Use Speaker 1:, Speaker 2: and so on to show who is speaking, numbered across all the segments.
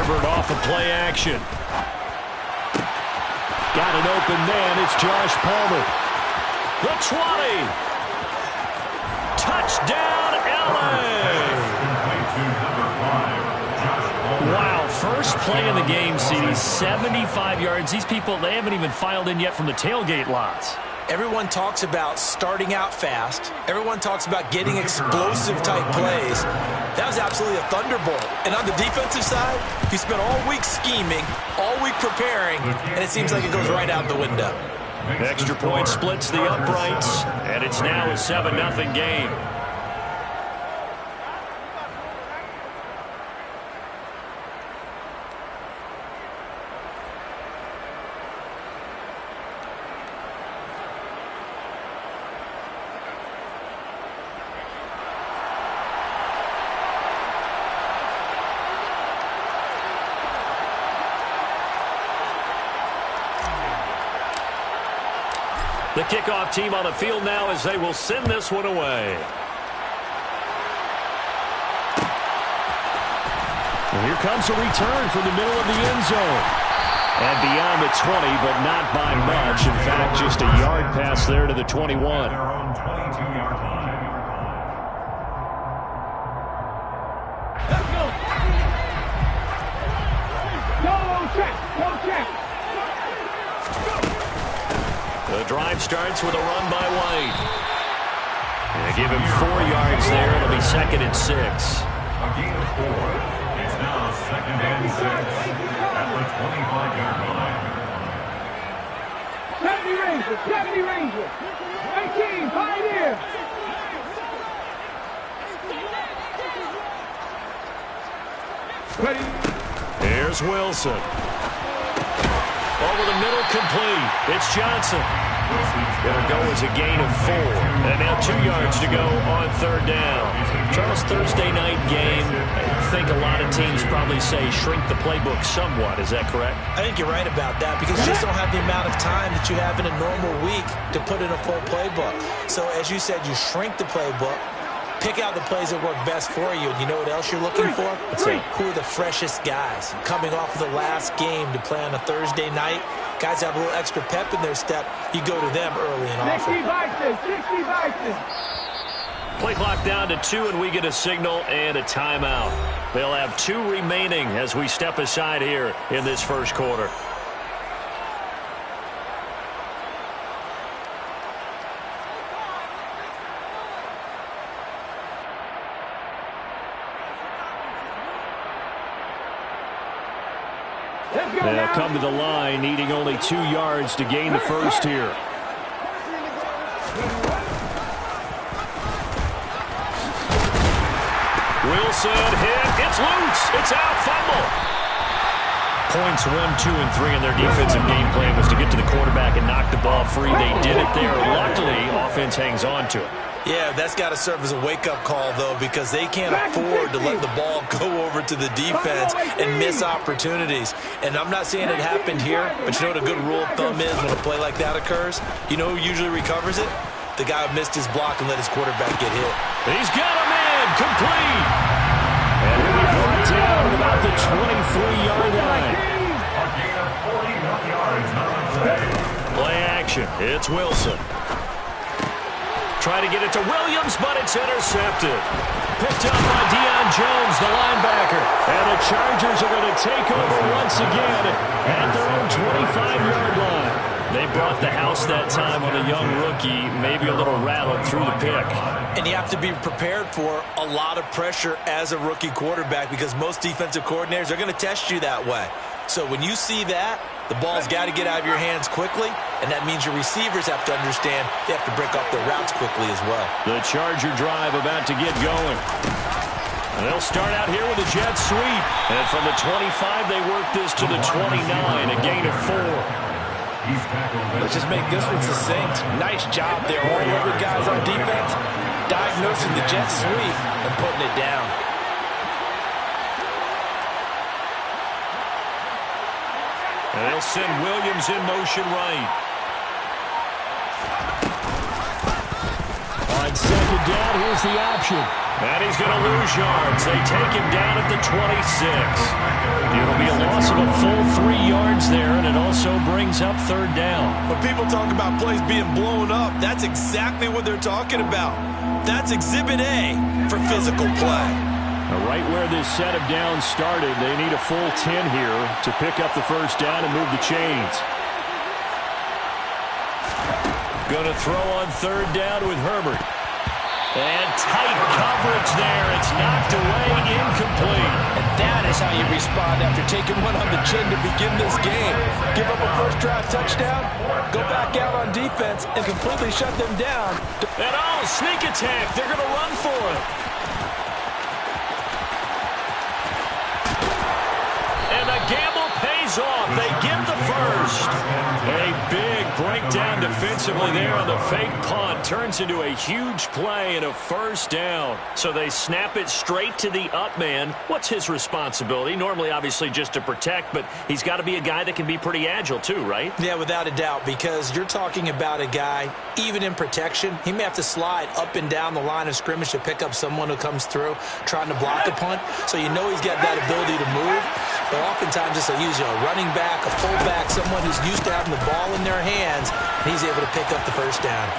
Speaker 1: Herbert off of play action. Got an open man. It's Josh Palmer. The 20. Touchdown, LA. Wow, first play in the game, CD, 75 yards. These people, they haven't even filed in yet from the tailgate lots.
Speaker 2: Everyone talks about starting out fast. Everyone talks about getting explosive-type plays. That was absolutely a thunderbolt. And on the defensive side, he spent all week scheming, all week preparing, and it seems like it goes right out the window.
Speaker 1: Extra point splits the uprights, and it's now a 7-0 game. The kickoff team on the field now as they will send this one away. And here comes a return from the middle of the end zone. And beyond the 20, but not by much. In fact, just a yard pass there to the 21. The drive starts with a run by White. And they give him 4 yards there. It'll be 2nd and 6.
Speaker 3: A gain of 4. It's now 2nd and 6 at the 25-yard line.
Speaker 4: 70 Rangers. 18, Pioneer.
Speaker 1: Ready. Here's Wilson. Over the middle, complete. It's Johnson. Going to go as a gain of 4. And now 2 yards to go on 3rd down. Charles, Thursday night game. I think a lot of teams probably say shrink the playbook somewhat. Is that correct?
Speaker 2: I think you're right about that because you just don't have the amount of time that you have in a normal week to put in a full playbook. So as you said, you shrink the playbook. Pick out the plays that work best for you. And you know what else you're looking for? Who are the freshest guys coming off of the last game to play on a Thursday night? Guys have a little extra pep in their step. You go to them early and often.
Speaker 4: 60 Bison.
Speaker 1: Play clock down to 2, and we get a signal and a timeout. They'll have 2 remaining as we step aside here in this first quarter. They'll come to the line, needing only 2 yards to gain the first here. Wilson hit. It's loose. It's out. Fumble. Points 1, 2, and 3 in their defensive game plan was to get to the quarterback and knock the ball free. They did it there. Luckily, offense hangs on to it.
Speaker 2: Yeah, that's got to serve as a wake-up call, though, because they can't afford to let the ball go over to the defense and miss opportunities. And I'm not saying it happened here, but you know what a good rule of thumb is when a play like that occurs? You know who usually recovers it? The guy who missed his block and let his quarterback get hit.
Speaker 1: He's got a man complete. And he'll be brought down at about the 23-yard line.
Speaker 3: A gain of 40 yards.
Speaker 1: Play action. It's Wilson. Try to get it to Williams, but it's intercepted. Picked up by Deion Jones, the linebacker. And the Chargers are going to take over once again at their own 25-yard line. They brought the house that time on a young rookie, maybe a little rattled through the pick.
Speaker 2: And you have to be prepared for a lot of pressure as a rookie quarterback because most defensive coordinators are going to test you that way. So when you see that, the ball's got to get out of your hands quickly, and that means your receivers have to understand they have to break off their routes quickly as well.
Speaker 1: The Charger drive about to get going. And they'll start out here with a jet sweep. And from the 25, they work this to the 29, a gain of 4.
Speaker 2: Let's just make this one succinct. Nice job there. All over guys on defense, diagnosing the jet sweep and putting it down.
Speaker 1: And they'll send Williams in motion right. On On second down, here's the option. And he's going to lose yards. They take him down at the 26. It'll be a loss of a full 3 yards there, and it also brings up third down.
Speaker 2: When people talk about plays being blown up, that's exactly what they're talking about. That's Exhibit A for physical play.
Speaker 1: Right where this set of downs started, they need a full 10 here to pick up the first down and move the chains. Going to throw on third down with Herbert. And tight coverage there. It's knocked away, incomplete.
Speaker 2: And that is how you respond after taking one on the chin to begin this game. Give up a first drive touchdown, go back out on defense, and completely shut them down.
Speaker 1: And sneak attack. They're going to run for it. And the gamble pays off. They get the first. A big breakdown defensively there on the fake punt. Turns into a huge play and a first down. So they snap it straight to the up man. What's his responsibility? Normally, obviously, just to protect, but he's got to be a guy that can be pretty agile too, right?
Speaker 2: Yeah, without a doubt, because you're talking about a guy, even in protection, he may have to slide up and down the line of scrimmage to pick up someone who comes through trying to block the punt. So you know he's got that ability to move. But oftentimes, just usually a running back, a fullback, someone who's used to having the ball in their hands, and he's able to pick up the first down.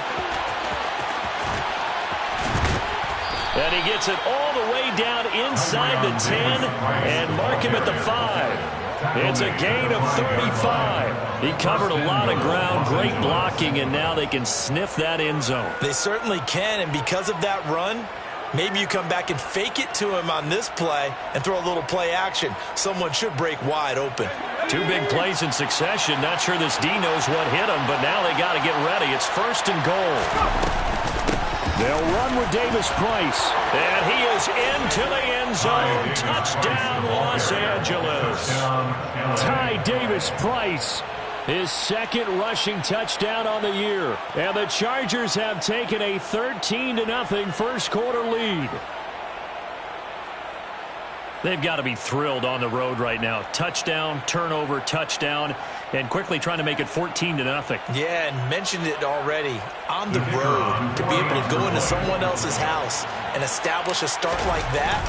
Speaker 1: And he gets it all the way down inside the 10 and mark him at the 5. It's a gain of 35. He covered a lot of ground, great blocking, and now they can sniff that end zone.
Speaker 2: They certainly can, and because of that run, maybe you come back and fake it to him on this play and throw a little play action. Someone should break wide open.
Speaker 1: 2 big plays in succession. Not sure this D knows what hit him, but now they got to get ready. It's first and goal. They'll run with Davis Price. And he is into the end zone. Touchdown, Los Angeles. Ty Davis Price. His second rushing touchdown on the year. And the Chargers have taken a 13-0 first quarter lead. They've got to be thrilled on the road right now. Touchdown, turnover, touchdown, and quickly trying to make it 14-0.
Speaker 2: Yeah, and mentioned it already. On the road, to be able to go into someone else's house and establish a start like that,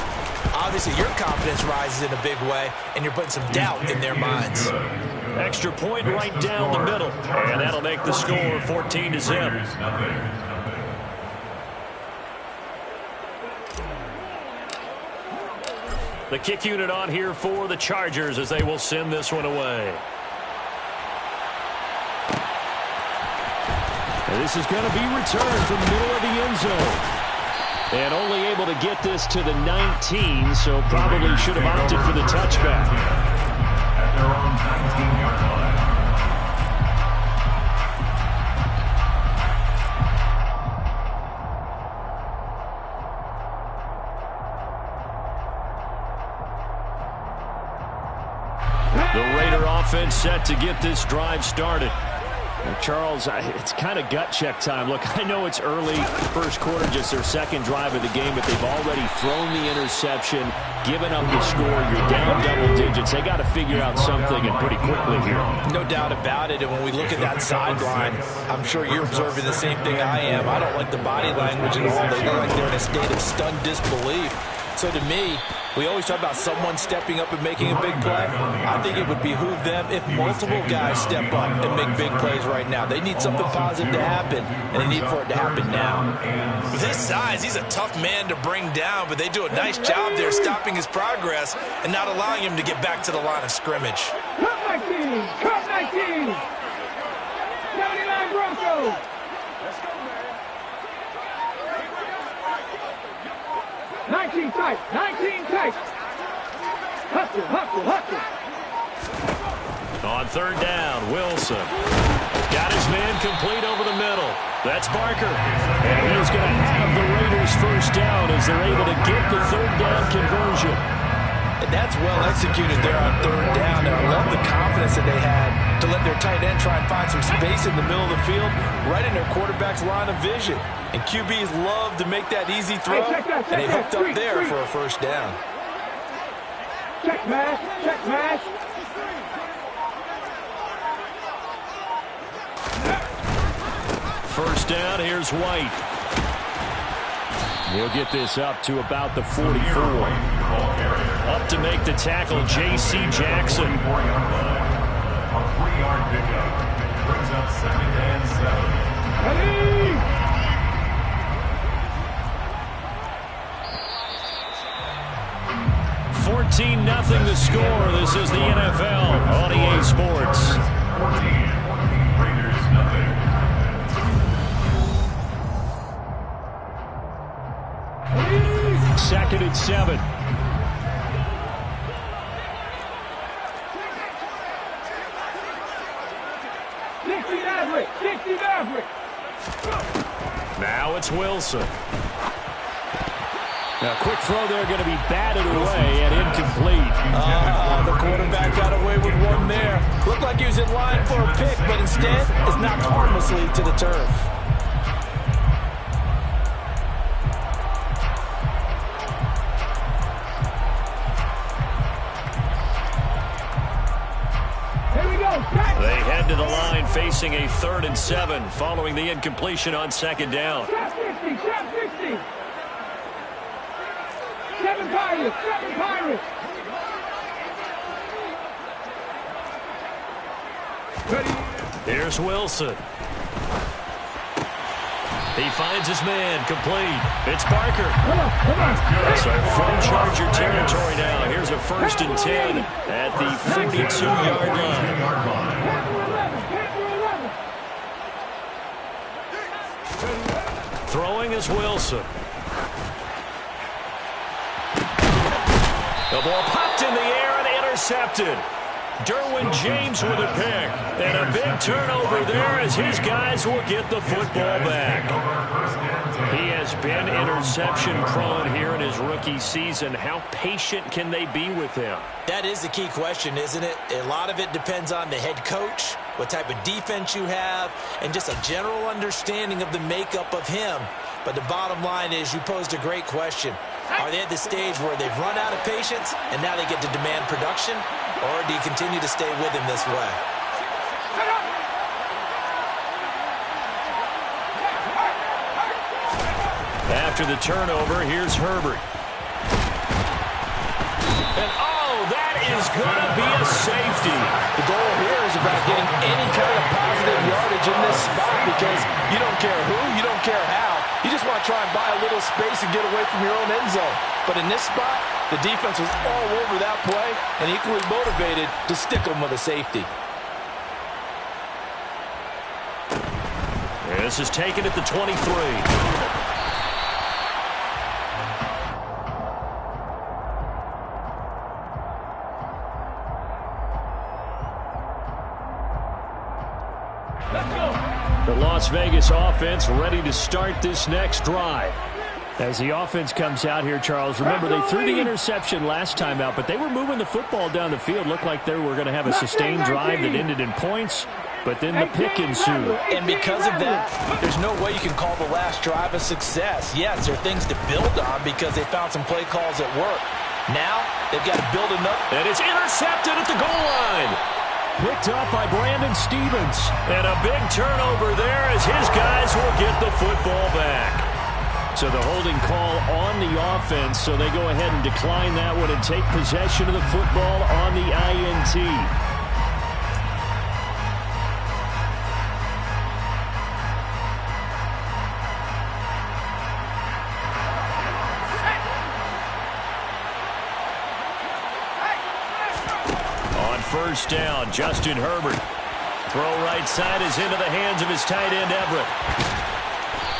Speaker 2: obviously your confidence rises in a big way, and you're putting some doubt in their minds.
Speaker 1: Extra point right down the middle, and that'll make the score 14-0. The kick unit on here for the Chargers as they will send this one away. And this is going to be returned from the middle of the end zone. And only able to get this to the 19, so probably should have opted for the touchback.
Speaker 3: At their own 19-yard line.
Speaker 1: The Raider offense set to get this drive started. Well, Charles, it's kind of gut check time. Look, I know it's early, first quarter, just their second drive of the game, but they've already thrown the interception, given up the score. You're down double digits. They got to figure out something, and pretty quickly here.
Speaker 2: No doubt about it, and when we look at that sideline, I'm sure you're observing the same thing I am. I don't like the body language at all. They look like they're in a state of stunned disbelief. So to me, we always talk about someone stepping up and making a big play. I think it would behoove them if multiple guys step up and make big plays right now. They need something positive to happen, and they need for it to happen now. With his size, he's a tough man to bring down, but they do a nice job there stopping his progress and not allowing him to get back to the line of scrimmage.
Speaker 4: Cut 19! Cut 19! 79 Broncos! Let's go, man. 19 tight! 19 tight! Hustle, hustle, hustle!
Speaker 1: On third down, Wilson. Got his man complete over the middle. That's Barker. And he's going to have the Raiders first down as they're able to get the third down conversion.
Speaker 2: And that's well executed there on third down. And I love the confidence that they had to let their tight end try and find some space in the middle of the field, right in their quarterback's line of vision. And QBs love to make that easy throw, and they hooked up there for a first down.
Speaker 4: Check mash, check mash.
Speaker 1: First down, here's White. He'll get this up to about the 44. Up to make the tackle, J.C. Jackson.
Speaker 3: A 3-yard pickup. Brings up 2nd and 7.
Speaker 1: 14-0 the score. This is the NFL on EA Sports.
Speaker 3: 14. Raiders nothing.
Speaker 1: Second and 7. Now it's Wilson. Now, quick throw there, going to be batted away and incomplete.
Speaker 2: The quarterback got away with one there. Looked like he was in line for a pick, but instead it's knocked harmlessly to the turf.
Speaker 1: They head to the line facing a 3rd and 7 following the incompletion on 2nd down.
Speaker 4: Shot 50, shot 50. 7 Pirates, 7 Pirates.
Speaker 1: Here's Wilson. He finds his man, complete. It's Barker. So from Charger territory now. Here's a 1st and 10 at the 42-yard line. Throwing is Wilson. The ball popped in the air and intercepted. Derwin James with a pick. And a big turnover there as his guys will get the football back. He has been interception prone here in his rookie season. How patient can they be with him?
Speaker 2: That is the key question, isn't it? A lot of it depends on the head coach, what type of defense you have, and just a general understanding of the makeup of him. But the bottom line is you posed a great question. Are they at the stage where they've run out of patience and now they get to demand production? Or do you continue to stay with him this way?
Speaker 1: After the turnover, here's Herbert. And oh, that is going to be a safety.
Speaker 2: The goal here is about getting any kind of positive yardage in this spot because you don't care who, you don't care how. You just want to try and buy a little space and get away from your own end zone. But in this spot, the defense was all over that play and equally motivated to stick them with a safety.
Speaker 1: This is taken at the 23. The Las Vegas offense ready to start this next drive. As the offense comes out here, Charles, remember they threw the interception last time out, but they were moving the football down the field. Looked like they were going to have a sustained drive that ended in points, but then the pick ensued.
Speaker 2: And because of that, there's no way you can call the last drive a success. Yes, there are things to build on because they found some play calls that work. Now, they've got to build enough.
Speaker 1: And it's intercepted at the goal line. Picked up by Brandon Stevens. And a big turnover there as his guys will get the football back. So the holding call on the offense, so they go ahead and decline that one and take possession of the football on the INT. First down, Justin Herbert. Throw right side is into the hands of his tight end, Everett.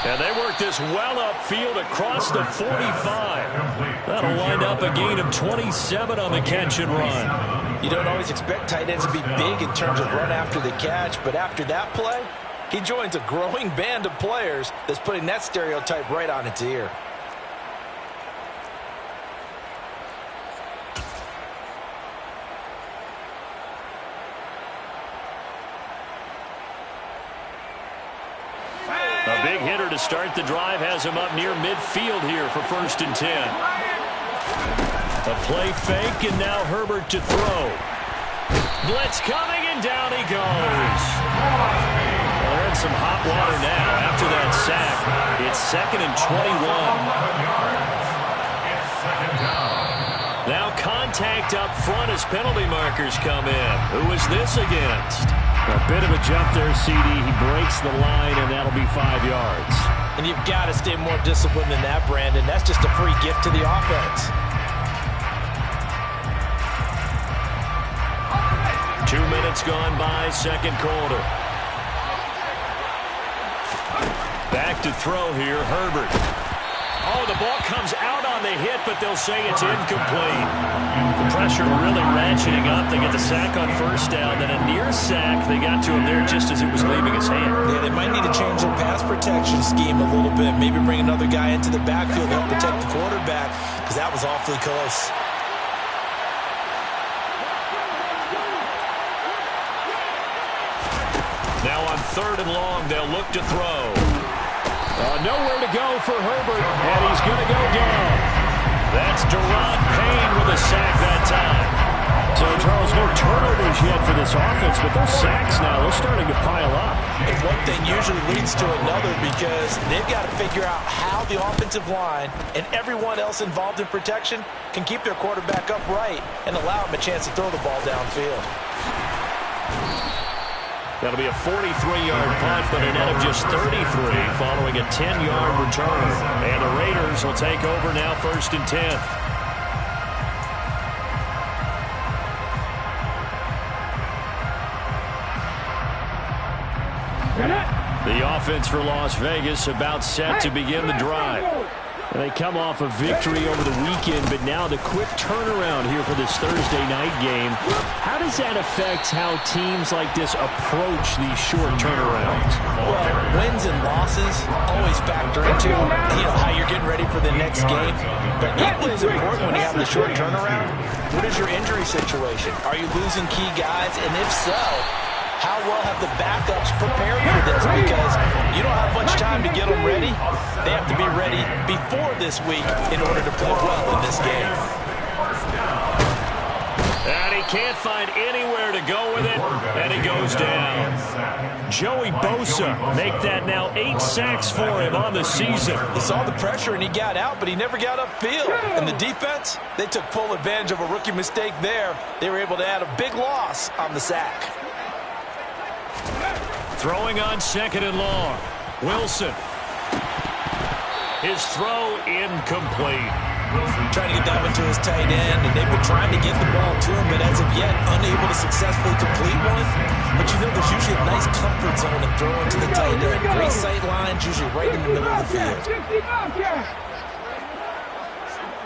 Speaker 1: And they work this well upfield across the 45. That'll wind up a gain of 27 on the catch and run.
Speaker 2: You don't always expect tight ends to be big in terms of run after the catch, but after that play, he joins a growing band of players that's putting that stereotype right on its ear.
Speaker 1: A big hitter to start the drive has him up near midfield here for 1st and 10. A play fake, and now Herbert to throw. Blitz coming, and down he goes. Well, they're in some hot water now after that sack. It's 2nd and 21. Now contact up front as penalty markers come in. Who is this against?
Speaker 5: A bit of a jump there, CD. He breaks the line, and that'll be 5 yards.
Speaker 2: And you've got to stay more disciplined than that, Brandon. That's just a free gift to the offense.
Speaker 1: 2 minutes gone by, second quarter. Back to throw here, Herbert. Oh, the ball comes out on the hit, but they'll say it's incomplete. The pressure really ratcheting up. They get the sack on first down, then a near sack. They got to him there just as it was leaving his hand.
Speaker 2: Yeah, they might need to change their pass protection scheme a little bit. Maybe bring another guy into the backfield to help protect the quarterback, because that was awfully close.
Speaker 1: Now on 3rd and long, they'll look to throw.
Speaker 5: Nowhere to go for Herbert, and he's going to go down.
Speaker 1: That's Deron Payne with a sack that time.
Speaker 5: So, Charles, no turnovers yet for this offense, but those sacks now, they're starting to pile up.
Speaker 2: And one thing usually leads to another, because they've got to figure out how the offensive line and everyone else involved in protection can keep their quarterback upright and allow him a chance to throw the ball downfield.
Speaker 1: That'll be a 43-yard punt, but a net of just 33 following a 10-yard return. And the Raiders will take over now 1st and 10. The offense for Las Vegas about set to begin the drive.
Speaker 5: And they come off a victory over the weekend, but now the quick turnaround here for this Thursday night game. How does that affect how teams like this approach these short turnarounds?
Speaker 2: Well, wins and losses always factor into how you're getting ready for the next game. But equally as important when you have the short turnaround, what is your injury situation? Are you losing key guys? And if so, how well have the backups prepared for this? Because you don't have much time to get them ready. They have to be ready before this week in order to play well in this game.
Speaker 1: And he can't find anywhere to go with it, and he goes down. Joey Bosa make that now 8 sacks for him on the season.
Speaker 2: He saw the pressure and he got out, but he never got upfield. And the defense, they took full advantage of a rookie mistake there. They were able to add a big loss on the sack.
Speaker 1: Throwing on 2nd and long. Wilson. His throw incomplete.
Speaker 2: Trying to get that one to his tight end, and they've been trying to get the ball to him, but as of yet, unable to successfully complete one. But you know there's usually a nice comfort zone in throwing to the tight end. Great sight lines, usually right in the middle of the field.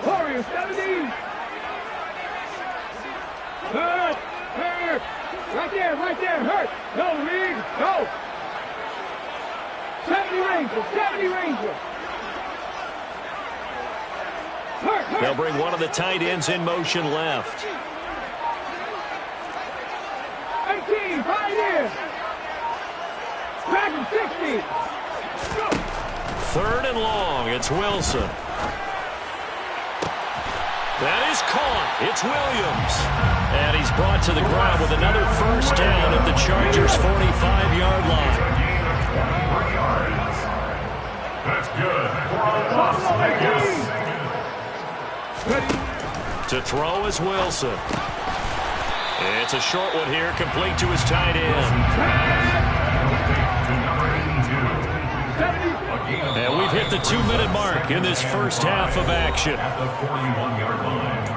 Speaker 4: Warriors, 70. Hurt. Right there, hurt. No, Reed, no. 70 Ranger. Hurt.
Speaker 1: They'll bring one of the tight ends in motion left.
Speaker 4: 18, right here. Back in 60.
Speaker 1: 3rd and long, it's Wilson. That is caught. It's Williams. And he's brought to the ground with another first down at the Chargers' 45-yard line.
Speaker 3: That's good for Las Vegas.
Speaker 1: To throw is Wilson. It's a short one here, complete to his tight end. And we've hit the 2-minute mark in this first half of action.
Speaker 3: At the 41-yard line.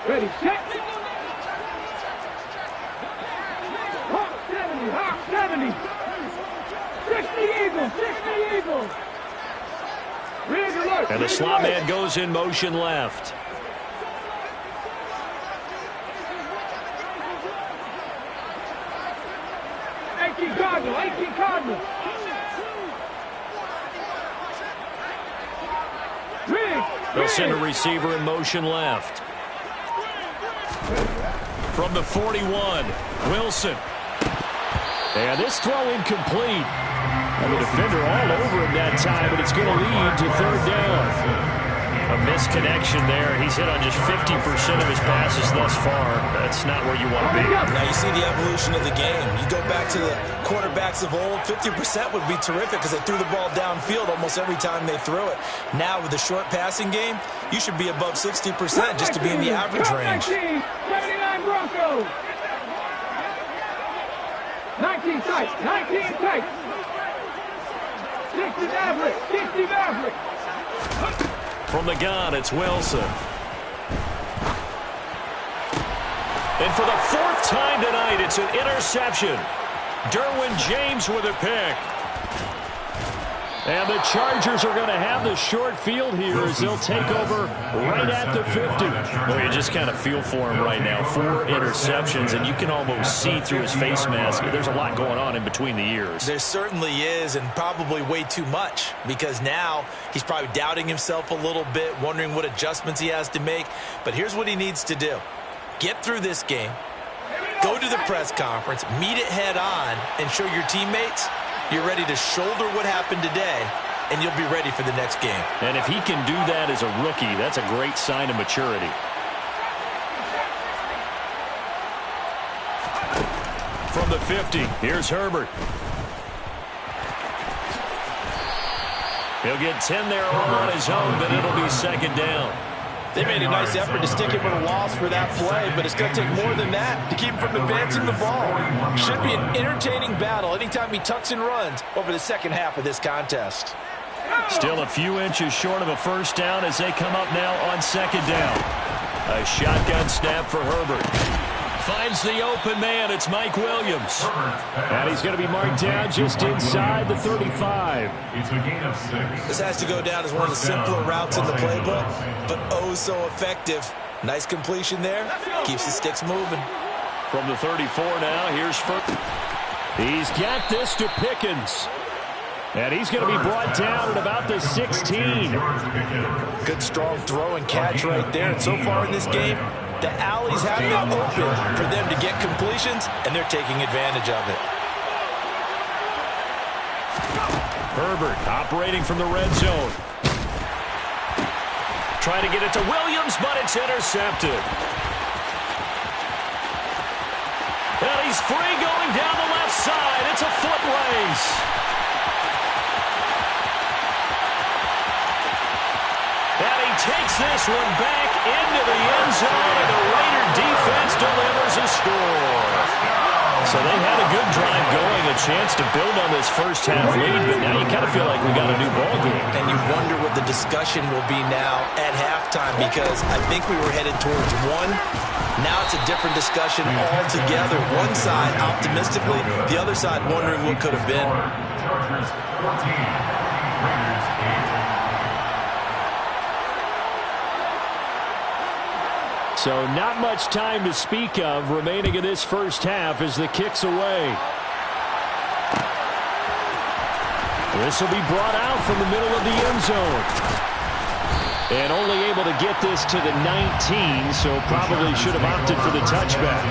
Speaker 4: Ready, set. Hawk 70. 60 Eagles. Rig alert.
Speaker 1: And the slot man goes in motion left.
Speaker 4: Cardinal.
Speaker 1: They'll send a receiver in motion left. From the 41, Wilson. And this throw incomplete. And the defender all over him that time, but it's going to lead to 3rd down. A misconnection there. He's hit on just 50% of his passes thus far. That's not where you want to be.
Speaker 2: Now you see the evolution of the game. You go back to the quarterbacks of old, 50% would be terrific because they threw the ball downfield almost every time they threw it. Now with the short passing game, you should be above 60% just to be in the average range.
Speaker 4: 79 Broncos. 19 tight, 19 tight. 60 Maverick, 60 Maverick.
Speaker 1: From the gun, it's Wilson. And for the fourth time tonight, it's an interception. Derwin James with a pick. And the Chargers are going to have the short field here as they'll take over right at the 50. Well, you just kind of feel for him right now. 4 interceptions, and you can almost see through his face mask. There's a lot going on in between the ears.
Speaker 2: There certainly is, and probably way too much, because now he's probably doubting himself a little bit, wondering what adjustments he has to make. But here's what he needs to do. Get through this game, go to the press conference, meet it head on, and show your teammates you're ready to shoulder what happened today, and you'll be ready for the next game.
Speaker 1: And if he can do that as a rookie, that's a great sign of maturity. From the 50, here's Herbert. He'll get 10 there all on his own, but it'll be second down.
Speaker 6: They made a nice effort to stick him with a loss for that play, but it's going to take more than that to keep him from advancing the ball. Should be an entertaining battle anytime he tucks and runs over the second half of this contest.
Speaker 1: Still a few inches short of a first down as they come up now on second down. A shotgun snap for Herbert. Finds the open man. It's Mike Williams.
Speaker 5: And he's going to be marked down just inside the 35.
Speaker 3: It's a gain of 6.
Speaker 2: This has to go down as one of the simpler routes in the playbook, but oh so effective. Nice completion there. Keeps the sticks moving.
Speaker 1: From the 34 now, here's first.
Speaker 5: He's got this to Pickens. And he's going to be brought down at about the 16.
Speaker 2: Good strong throw and catch right there. And so far in this game, the alleys have been open for them to get completions, and they're taking advantage of it.
Speaker 1: Herbert operating from the red zone. Trying to get it to Williams, but it's intercepted. And he's free going down the left side. It's a foot race. And he takes this one back into the end zone, and the Raider defense delivers a score. So they had a good drive going, a chance to build on this first half lead, but now you kind of feel like we got a new ball game.
Speaker 2: And you wonder what the discussion will be now at halftime, because I think we were headed towards one. Now it's a different discussion altogether. One side optimistically, the other side wondering what could have been.
Speaker 3: Chargers 14, Raiders 8.
Speaker 5: So not much time to speak of remaining in this first half as the kick's away. This will be brought out from the middle of the end zone. And only able to get this to the 19, so probably should have opted for the touchback.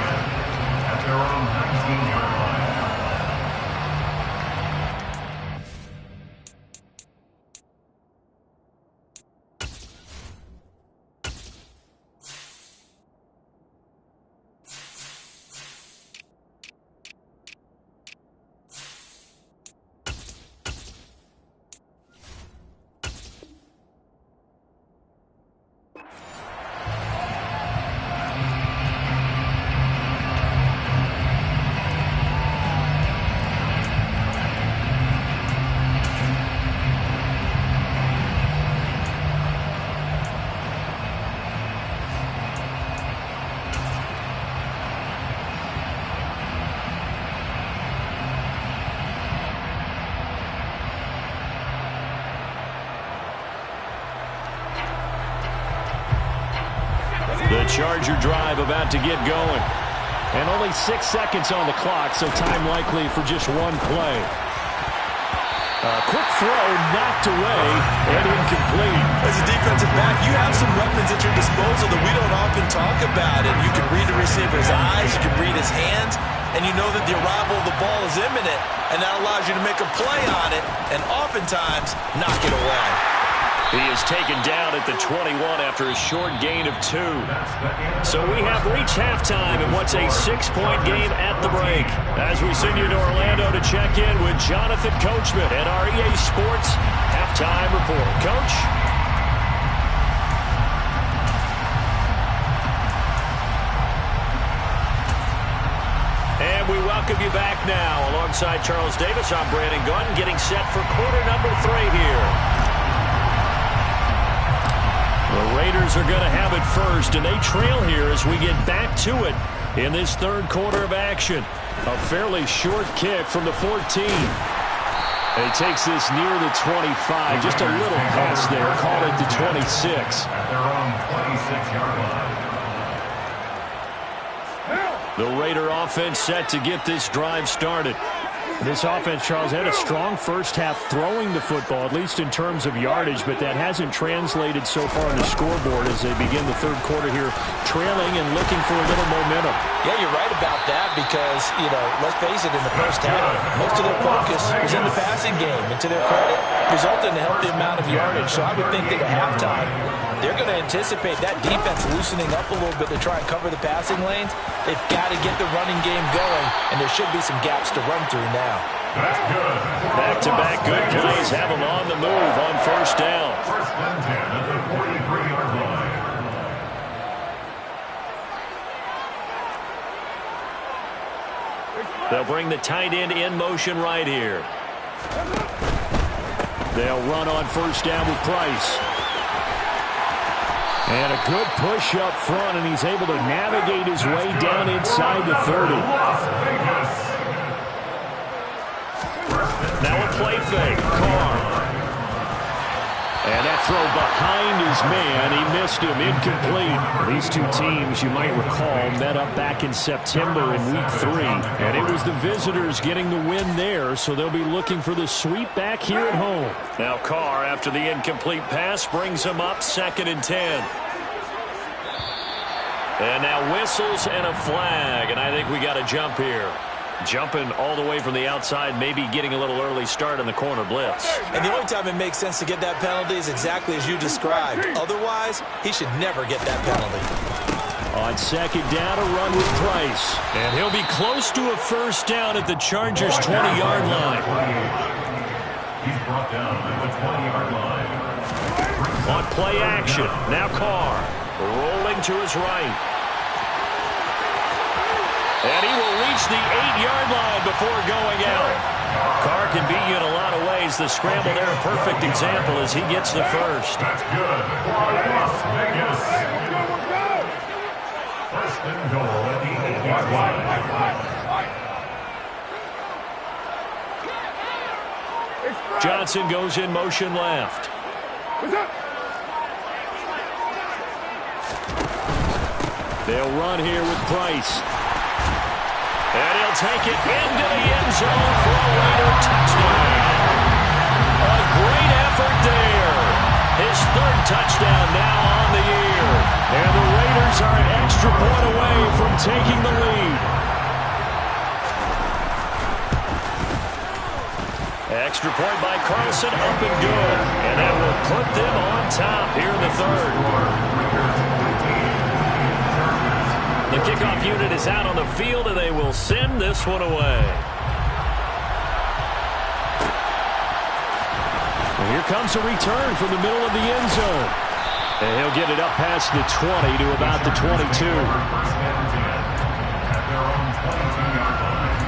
Speaker 3: At their own 19-yard line.
Speaker 1: The Charger drive about to get going.
Speaker 5: And only 6 seconds on the clock, so time likely for just one play. A quick throw knocked away and incomplete.
Speaker 2: As a defensive back, you have some weapons at your disposal that we don't often talk about. And you can read the receiver's eyes, you can read his hands, and you know that the arrival of the ball is imminent, and that allows you to make a play on it and oftentimes knock it away.
Speaker 1: He is taken down at the 21 after a short gain of 2. So we have reached halftime in what's a 6-point game at the break. As we send you to Orlando to check in with Jonathan Coachman at our EA Sports Halftime Report. Coach? And we welcome you back now. Alongside Charles Davis, I'm Brandon Gunn, getting set for quarter number 3 here. The Raiders are going to have it first, and they trail here as we get back to it in this third quarter of action. A fairly short kick from the 14. And he takes this near the 25. Just a little pass there. Call it the 26.
Speaker 3: At their own 26-yard line.
Speaker 1: The Raider offense set to get this drive started.
Speaker 5: This offense, Charles, had a strong first half throwing the football, at least in terms of yardage, but that hasn't translated so far on the scoreboard as they begin the third quarter here, trailing and looking for a little momentum.
Speaker 2: Yeah, you're right about that because, let's face it, in the first half, most of their focus was in the passing game. And to their credit, resulted in a healthy amount of yardage. So I would think that at halftime, they're going to anticipate that defense loosening up a little bit to try and cover the passing lanes. They've got to get the running game going, and there should be some gaps to run through now.
Speaker 3: That's good.
Speaker 1: Back-to-back good plays have them on the move on first down.
Speaker 3: First and 10 at the 43-yard line.
Speaker 1: They'll bring the tight end in motion right here.
Speaker 5: They'll run on first down with Price. And a good push up front, and he's able to navigate his way down inside the 30.
Speaker 1: Now a play fake. Carr.
Speaker 5: And that throw behind his man, he missed him, incomplete. These two teams, you might recall, met up back in September in Week 3. And it was the visitors getting the win there, so they'll be looking for the sweep back here at home.
Speaker 1: Now Carr, after the incomplete pass, brings him up 2nd and 10. And now whistles and a flag, and I think we got a jump here. Jumping all the way from the outside, maybe getting a little early start in the corner blitz.
Speaker 2: And the only time it makes sense to get that penalty is exactly as you described. Otherwise, he should never get that penalty.
Speaker 5: On second down, a run with Price.
Speaker 1: And he'll be close to a first down at the Chargers' 20-yard line.
Speaker 3: He's brought down at the 20-yard line.
Speaker 1: On play action, now Carr rolling to his right. And he will reach the 8-yard line before going out. Carr can beat you in a lot of ways. The scramble there, a perfect example as he gets the first.
Speaker 3: That's good. Las Vegas. First and goal at the 8-yard line.
Speaker 1: Johnson goes in motion left.
Speaker 5: They'll run here with Price.
Speaker 1: And he'll take it into the end zone for a Raider touchdown. A great effort there. His 3rd touchdown now on the year. And the Raiders are an extra point away from taking the lead. Extra point by Carlson, up and good. And that will put them on top here in the 3rd. The kickoff unit is out on the field, and they will send this one away.
Speaker 5: Well, here comes a return from the middle of the end zone. And he'll get it up past the 20 to about the 22.
Speaker 3: First and 10 at their own 22-yard line.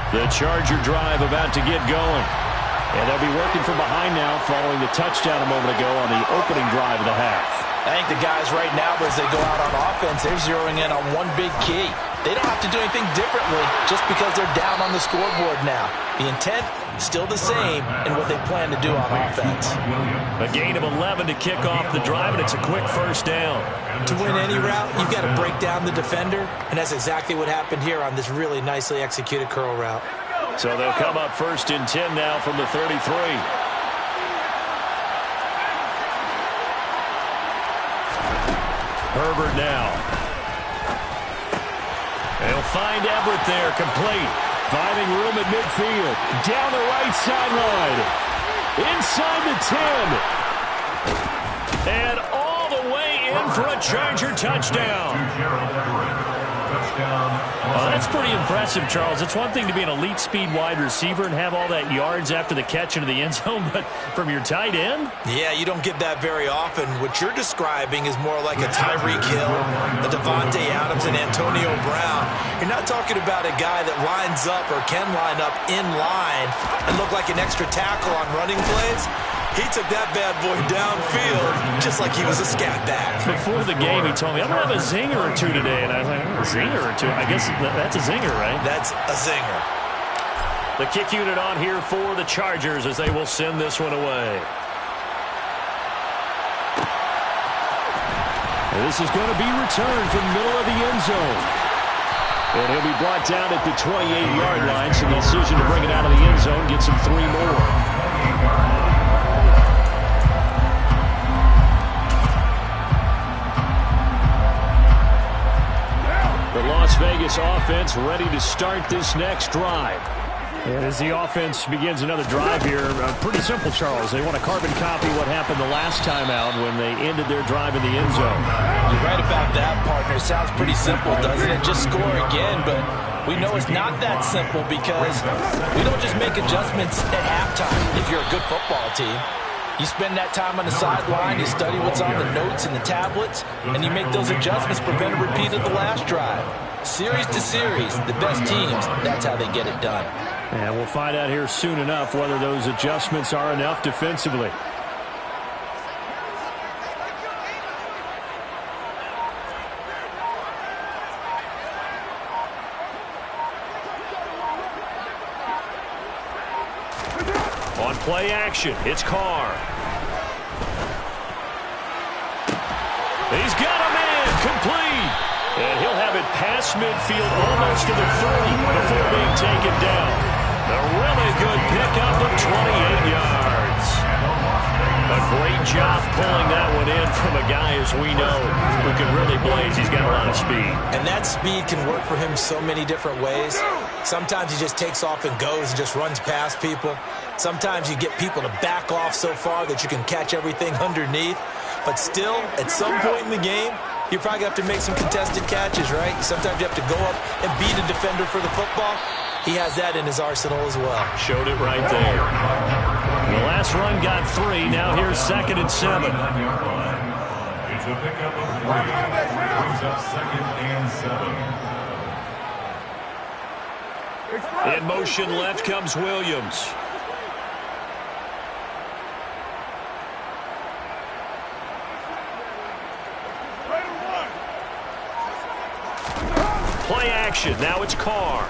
Speaker 1: The Charger drive about to get going.
Speaker 5: And they'll be working from behind now following the touchdown a moment ago on the opening drive of the half.
Speaker 2: I think the guys right now, as they go out on offense, they're zeroing in on one big key. They don't have to do anything differently just because they're down on the scoreboard now. The intent, still the same in what they plan to do on offense.
Speaker 1: A gain of 11 to kick off the drive, and it's a quick first down.
Speaker 2: To win any route, you've got to break down the defender, and that's exactly what happened here on this really nicely executed curl route.
Speaker 1: So they'll come up 1st and 10 now from the 33. Herbert now. They'll find Everett there, complete. Finding room at midfield. Down the right sideline. Inside the 10. And all the way in for a Charger touchdown. That's pretty impressive, Charles. It's one thing to be an elite speed wide receiver and have all that yards after the catch into the end zone, but from your tight end?
Speaker 2: Yeah, you don't get that very often. What you're describing is more like a Tyreek Hill, a Devontae Adams, and Antonio Brown. You're not talking about a guy that lines up or can line up in line and look like an extra tackle on running plays. He took that bad boy downfield just like he was a scat back.
Speaker 1: Before the game, he told me, I'm going to have a zinger or two today. And I was like, a zinger or two? I guess that's a zinger, right?
Speaker 2: That's a zinger.
Speaker 1: The kick unit on here for the Chargers as they will send this one away. This is going to be returned from the middle of the end zone. And he'll be brought down at the 28-yard line, so the decision to bring it out of the end zone gets him 3 more. The Las Vegas offense ready to start this next drive. And as the offense begins another drive here, pretty simple, Charles. They want to carbon copy what happened the last time out when they ended their drive in the end zone.
Speaker 6: You're right about that, partner. Sounds pretty simple, doesn't it? Just score again, but we know it's not that simple because we don't just make adjustments at halftime if you're a good football team. You spend that time on the sideline, you study what's on the notes and the tablets, and you make those adjustments, prevent a repeat of the last drive. Series to series, the best teams, that's how they get it done.
Speaker 1: And we'll find out here soon enough whether those adjustments are enough defensively. On play action, it's Carr. He's got a man, complete. And he'll have it past midfield almost to the 30 before being taken down. A really good pickup of 28 yards. A great job pulling that one in from a guy, as we know, who can really blaze. He's got a lot of speed.
Speaker 2: And that speed can work for him so many different ways. Sometimes he just takes off and goes and just runs past people. Sometimes you get people to back off so far that you can catch everything underneath. But still, at some point in the game, you're probably going to have to make some contested catches, right? Sometimes you have to go up and beat a defender for the football. He has that in his arsenal as well.
Speaker 1: Showed it right there. The last run got 3. Now here's 2nd and 7.
Speaker 3: It's a pickup of 3. Brings up 2nd and 7.
Speaker 1: In motion left comes Williams. Play action. Now it's Carr.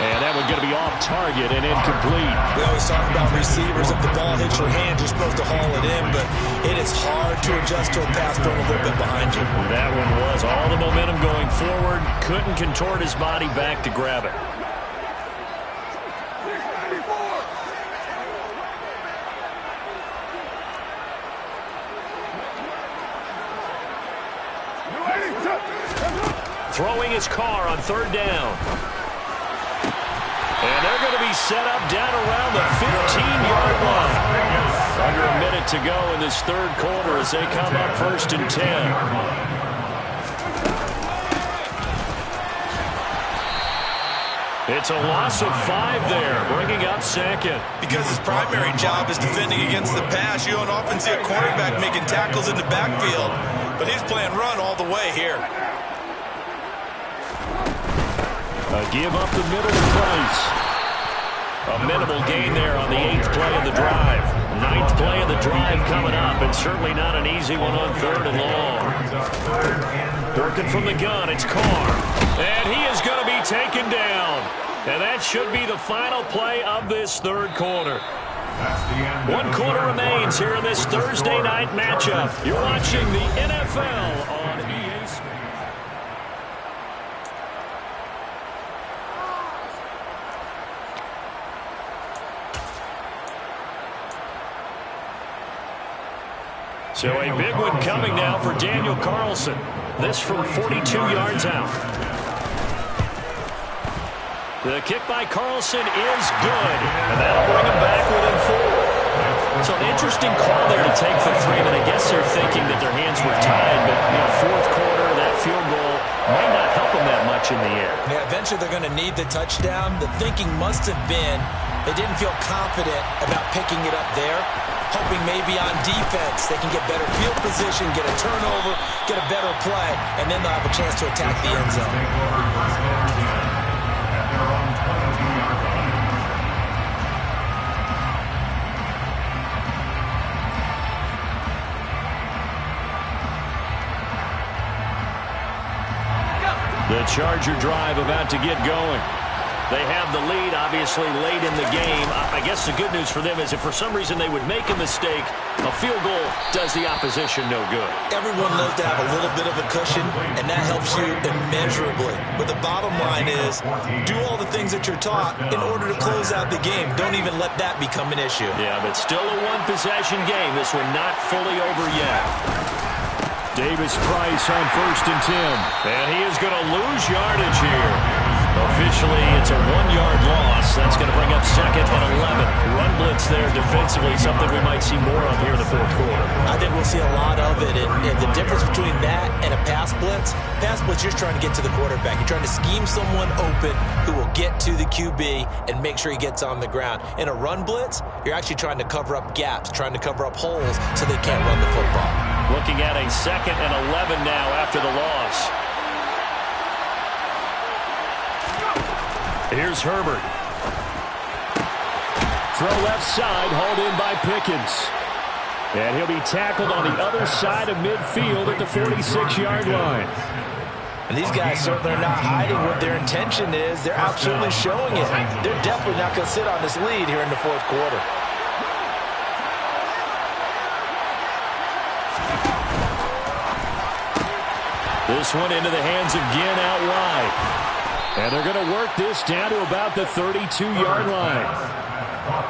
Speaker 1: And that one's going to be off target and incomplete.
Speaker 2: We always talk about receivers. If the ball hits your hand, you're supposed to haul it in, but it is hard to adjust to a pass thrown a little bit behind you.
Speaker 1: That one was all the momentum going forward. Couldn't contort his body back to grab it. Throwing his Carr on 3rd down. And they're going to be set up down around the 15-yard line. Under a minute to go in this 3rd quarter as they come up 1st and 10. It's a loss of 5 there, bringing up 2nd.
Speaker 2: Because his primary job is defending against the pass, you don't often see a quarterback making tackles in the backfield. But he's playing run all the way here.
Speaker 1: A give up the middle to Price. A minimal gain there on the 8th play of the drive. 9th play of the drive coming up, and certainly not an easy one on 3rd and long. Working from the gun, it's Carr. And he is going to be taken down. And that should be the final play of this 3rd quarter. 1 quarter remains here in this Thursday night matchup. You're watching the NFL on EA Sports. So a big one coming now for Daniel Carlson. This from 42 yards out. The kick by Carlson is good, and that'll bring him back within 4. So an interesting call there to take for 3, but I guess they're thinking that their hands were tied, but fourth quarter, that field goal might not help them that much in the air.
Speaker 2: Yeah, eventually they're going to need the touchdown. The thinking must have been they didn't feel confident about picking it up there, hoping maybe on defense they can get better field position, get a turnover, get a better play, and then they'll have a chance to attack the end zone.
Speaker 1: The Charger drive about to get going. They have the lead, obviously, late in the game. I guess the good news for them is if for some reason they would make a mistake, a field goal does the opposition no good.
Speaker 2: Everyone loves to have a little bit of a cushion, and that helps you immeasurably. But the bottom line is, do all the things that you're taught in order to close out the game. Don't even let that become an issue.
Speaker 1: Yeah, but still a one-possession game. This one not fully over yet.
Speaker 5: Davis-Price on 1st and 10.
Speaker 1: And he is going to lose yardage here. Officially, it's a 1-yard loss. That's going to bring up 2nd and 11. Run blitz there defensively, something we might see more of here in the fourth quarter.
Speaker 2: I think we'll see a lot of it. And the difference between that and a pass blitz, you're trying to get to the quarterback. You're trying to scheme someone open who will get to the QB and make sure he gets on the ground. In a run blitz, you're actually trying to cover up gaps, trying to cover up holes so they can't run the football.
Speaker 1: Looking at a 2nd and 11 now after the loss. Here's Herbert.
Speaker 5: Throw left side, hauled in by Pickens. And he'll be tackled on the other side of midfield at the 46-yard line.
Speaker 6: And these guys certainly are not hiding what their intention is. They're absolutely showing it. They're definitely not going to sit on this lead here in the fourth quarter.
Speaker 5: This one into the hands of Ginn out wide. And they're going to work this down to about the 32-yard line.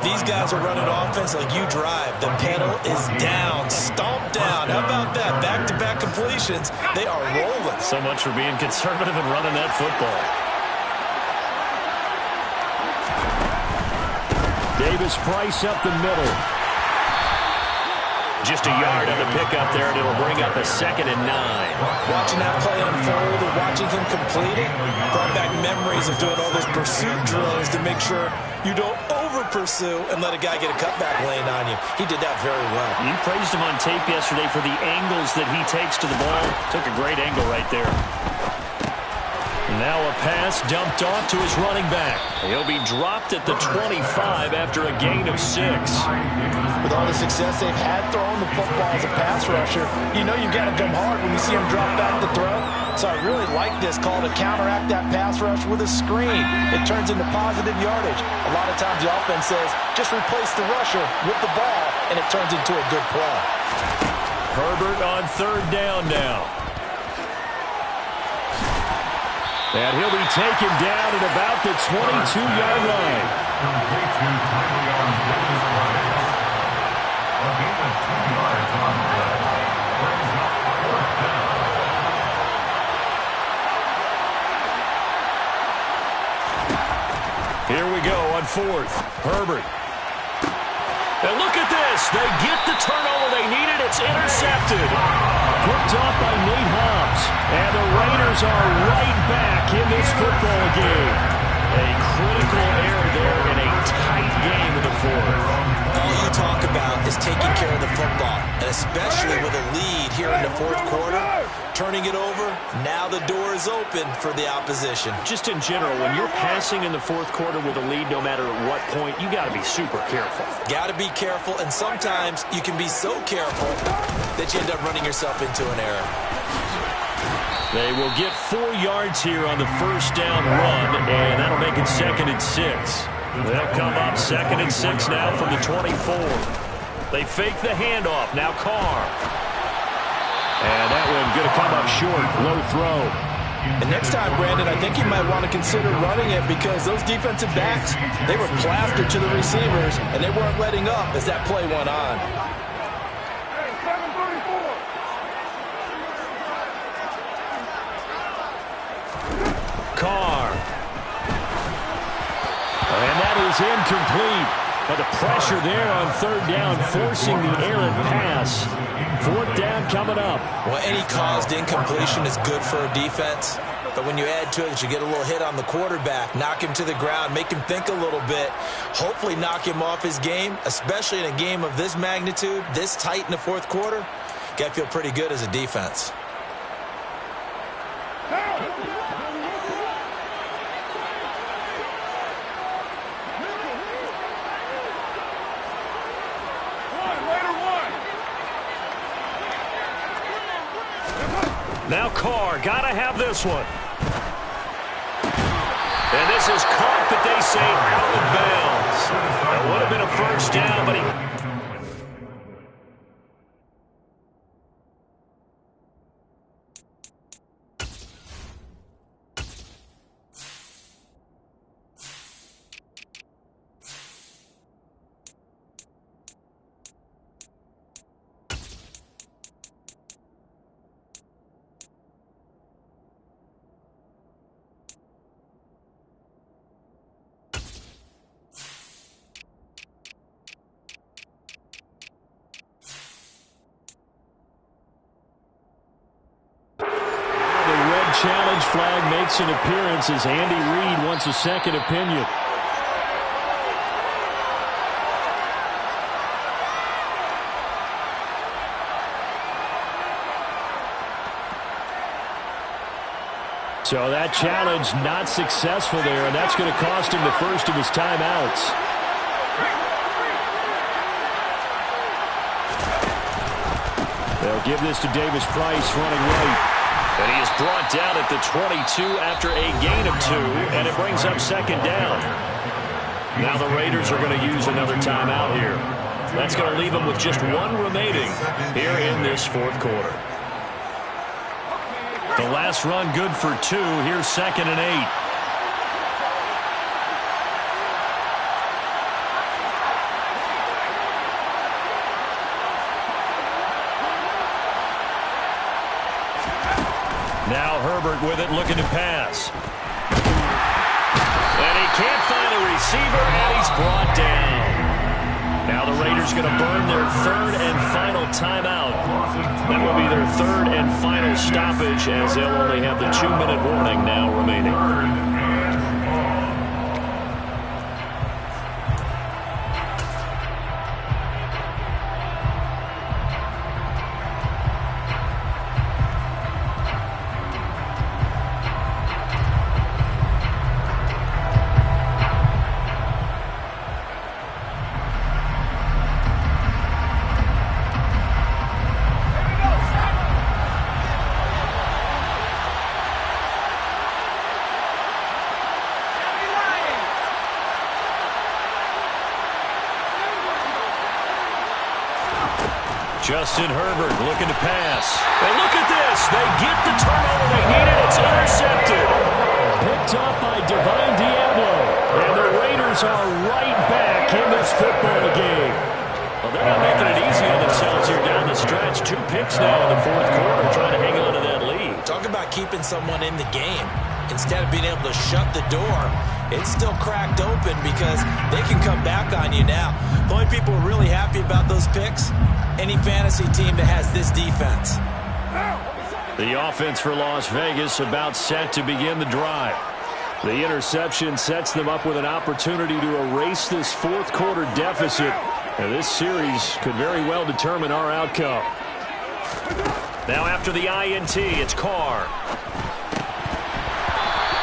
Speaker 2: These guys are running offense like you drive. The pedal is down, stomped down. How about that? Back-to-back completions. They are rolling.
Speaker 1: So much for being conservative and running that football.
Speaker 5: Davis-Price up the middle.
Speaker 1: Just a yard on the pickup there, and it'll bring up a 2nd and 9.
Speaker 2: Watching that play unfold and watching him complete it brought back memories of doing all those pursuit drills to make sure you don't over-pursue and let a guy get a cutback lane on you. He did that very well.
Speaker 1: You praised him on tape yesterday for the angles that he takes to the ball. Took a great angle right there. Now a pass dumped off to his running back. He'll be dropped at the 25 after a gain of 6.
Speaker 6: With all the success they've had throwing the football as a pass rusher, you know you've got to come hard when you see him drop back to throw. So I really like this call to counteract that pass rush with a screen. It turns into positive yardage. A lot of times the offense says, just replace the rusher with the ball, and it turns into a good play.
Speaker 1: Herbert on 3rd down now.
Speaker 5: And he'll be taken down at about the 22-yard line.
Speaker 1: Here we go on 4th. Herbert. And look at this. They get the turnover they needed. It's intercepted.
Speaker 5: Picked off by Nate Hobbs. And the Raiders are right back in this football game.
Speaker 1: A critical error there in a tight game in the 4th.
Speaker 2: All you talk about is taking care of the football, and especially with a lead here in the 4th quarter, turning it over, now the door is open for the opposition.
Speaker 1: Just in general, when you're passing in the 4th quarter with a lead, no matter at what point, you got to be super careful.
Speaker 2: Got to be careful, and sometimes you can be so careful that you end up running yourself into an error.
Speaker 1: They will get 4 yards here on the 1st down run, and that'll make it 2nd and 6. They'll come up 2nd and 6 now from the 24. They fake the handoff. Now Carr.
Speaker 5: And that one going to come up short. Low throw.
Speaker 6: And next time, Brandon, I think you might want to consider running it because those defensive backs, they were plastered to the receivers, and they weren't letting up as that play went on.
Speaker 5: is incomplete. But the pressure there on third down, forcing the errant pass. Fourth down coming up.
Speaker 2: Well, any caused incompletion is good for a defense. But when you add to it that you get a little hit on the quarterback, knock him to the ground, make him think a little bit, hopefully knock him off his game, especially in a game of this magnitude, this tight in the fourth quarter, got to feel pretty good as a defense.
Speaker 1: Now Carr, got to have this one. And this is caught, but they say out of bounds. That would have been a first down, but he...
Speaker 5: Challenge flag makes an appearance as Andy Reid wants a second opinion. So that challenge not successful there, and that's going to cost him the first of his timeouts. They'll give this to Davis Price running right.
Speaker 1: And he is brought down at the 22 after a gain of 2, and it brings up second down. Now the Raiders are going to use another timeout here. That's going to leave them with just one remaining here in this fourth quarter. The last run good for 2. Here's 2nd and 8. Now Herbert with it, looking to pass. And he can't find a receiver, and he's brought down. Now the Raiders going to burn their third and final timeout. That will be their third and final stoppage, as they'll only have the 2-minute warning now remaining. Justin Herbert looking to pass. And look at this. They get the turnover they needed. It's intercepted.
Speaker 5: Picked up by Divine Diablo. And the Raiders are right back in this football game.
Speaker 1: Well, they're not making it easy on themselves here down the stretch. 2 picks now in the fourth quarter, trying to hang on to that lead.
Speaker 2: Talk about keeping someone in the game. Instead of being able to shut the door, it's still cracked open because they can come back on you now. The only people who are really happy about those picks, any fantasy team that has this defense.
Speaker 5: The offense for Las Vegas about set to begin the drive. The interception sets them up with an opportunity to erase this fourth quarter deficit. And this series could very well determine our outcome.
Speaker 1: Now after the INT, it's Carr.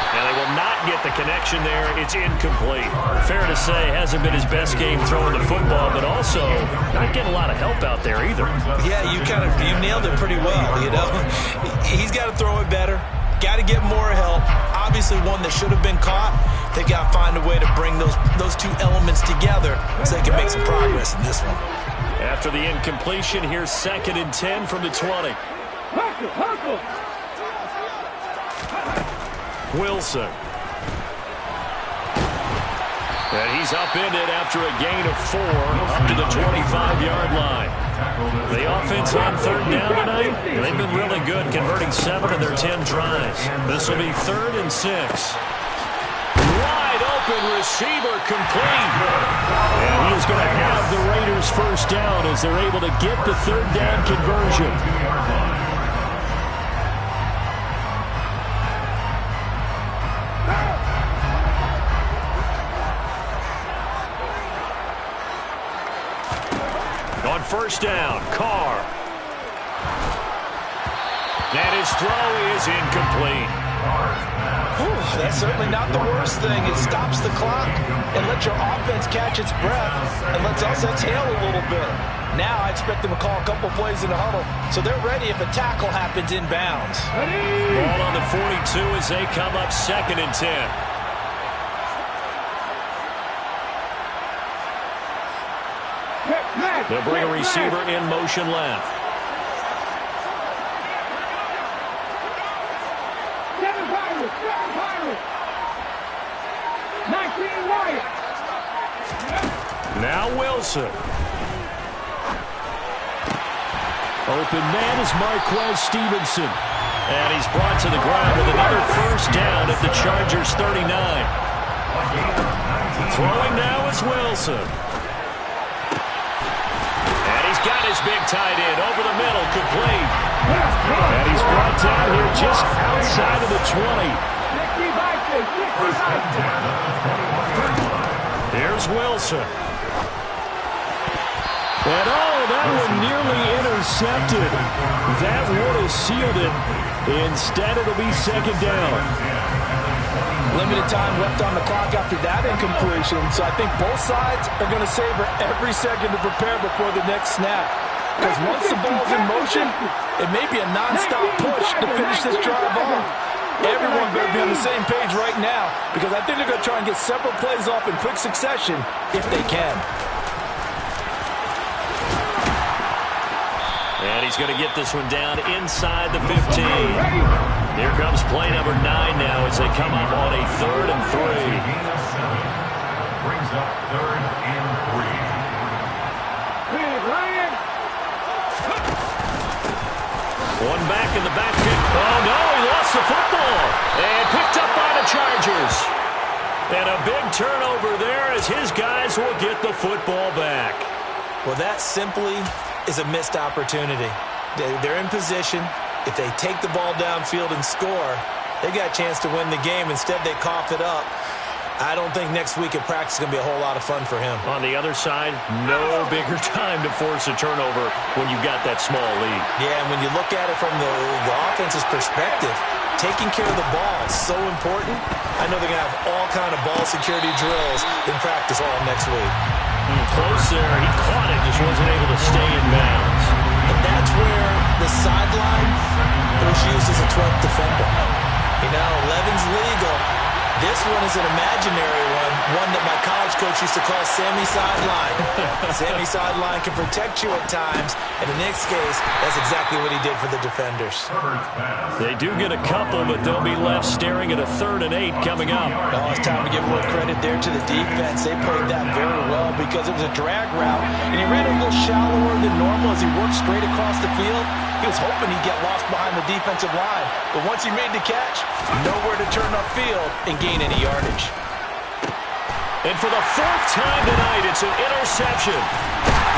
Speaker 1: And they will not get the connection there. It's incomplete. Fair to say, hasn't been his best game throwing the football, but also not getting a lot of help out there either.
Speaker 2: Yeah, you nailed it pretty well, you know. He's got to throw it better. Got to get more help. Obviously one that should have been caught. They got to find a way to bring those two elements together so they can make some progress in this one.
Speaker 1: After the incompletion, here's 2nd and 10 from the 20.
Speaker 4: Hustle.
Speaker 1: Wilson. And he's upended after a gain of 4 up to the 25-yard line. The offense on third down tonight, they've been really good, converting 7 of their 10 tries. This will be 3rd and 6. Wide open receiver complete.
Speaker 5: And he is going to have the Raiders first down as they're able to get the third down conversion.
Speaker 1: On first down, Carr. And his throw is incomplete.
Speaker 6: That's certainly not the worst thing. It stops the clock and lets your offense catch its breath and lets us exhale a little bit. Now I expect them to call a couple plays in the huddle so they're ready if a tackle happens inbounds.
Speaker 1: Ball on the 42 as they come up 2nd and 10. They'll bring a receiver in motion left.
Speaker 4: 19 Wyatt.
Speaker 1: Now Wilson.
Speaker 5: Open man is Marquez Stevenson.
Speaker 1: And he's brought to the ground with another first down at the Chargers 39. Throwing now is Wilson. And he's got his big tight end over the middle, complete.
Speaker 5: And he's brought down here just outside of the 20.
Speaker 1: Here's Wilson.
Speaker 5: And that one nearly intercepted. That would have sealed it. Instead, it'll be 2nd down.
Speaker 6: Limited time left on the clock after that incompletion, so I think both sides are going to savor every second to prepare before the next snap. Because once the ball's in motion, it may be a nonstop push to finish this drive off. Everyone's going to be on the same page right now because I think they're going to try and get several plays off in quick succession if they can.
Speaker 1: And he's going to get this one down inside the 15. Here comes play number 9 now as they come up on a 3rd and 3.
Speaker 3: Brings up 3rd and 3.
Speaker 1: One back in the backfield. Oh, no, he lost the football. And picked up by the Chargers. And a big turnover there as his guys will get the football back.
Speaker 2: Well, that simply is a missed opportunity. They're in position. If they take the ball downfield and score, they got a chance to win the game. Instead, they cough it up. I don't think next week at practice is going to be a whole lot of fun for him.
Speaker 1: On the other side, no bigger time to force a turnover when you've got that small lead.
Speaker 2: Yeah, and when you look at it from the offense's perspective, taking care of the ball is so important. I know they're going to have all kind of ball security drills in practice all next week.
Speaker 1: Close there. He caught it, just wasn't able to stay in bounds.
Speaker 2: And that's where the sideline was used as a 12th defender. You know, 11's legal. This one is an imaginary one that my college coach used to call Sammy Sideline. Sammy Sideline can protect you at times, and in this case, that's exactly what he did for the defenders.
Speaker 1: They do get a couple, but they'll be left staring at a 3rd and 8 coming up.
Speaker 2: Oh, it's time to give more credit there to the defense. They played that very well because it was a drag route, and he ran a little shallower than normal as he worked straight across the field. He was hoping he'd get lost behind the defensive line, but once he made the catch, nowhere to turn upfield and gain any yardage.
Speaker 1: And for the 4th time tonight, it's an interception.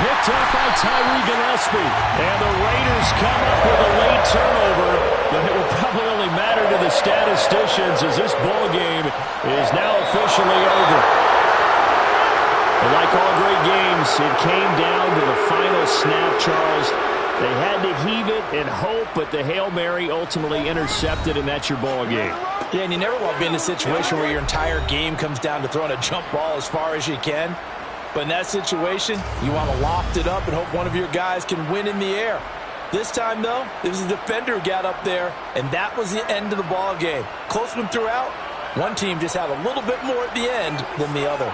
Speaker 5: Picked up by Tyree Gillespie. And the Raiders come up with a late turnover, but it will probably only matter to the statisticians as this ball game is now officially over. But like all great games, it came down to the final snap, Charles. They had to heave it and hope, but the Hail Mary ultimately intercepted, and that's your ball game.
Speaker 2: Yeah, and you never want to be in a situation where your entire game comes down to throwing a jump ball as far as you can. But in that situation, you want to loft it up and hope one of your guys can win in the air. This time, though, it was the defender who got up there, and that was the end of the ball game. Close one throughout. One team just had a little bit more at the end than the other.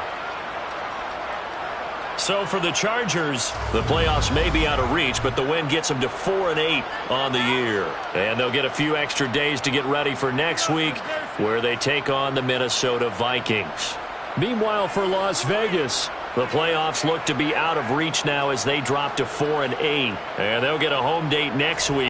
Speaker 1: So for the Chargers, the playoffs may be out of reach, but the win gets them to 4-8 on the year. And they'll get a few extra days to get ready for next week, where they take on the Minnesota Vikings.
Speaker 5: Meanwhile, for Las Vegas,
Speaker 1: the playoffs look to be out of reach now as they drop to 4-8. And they'll get a home date next week.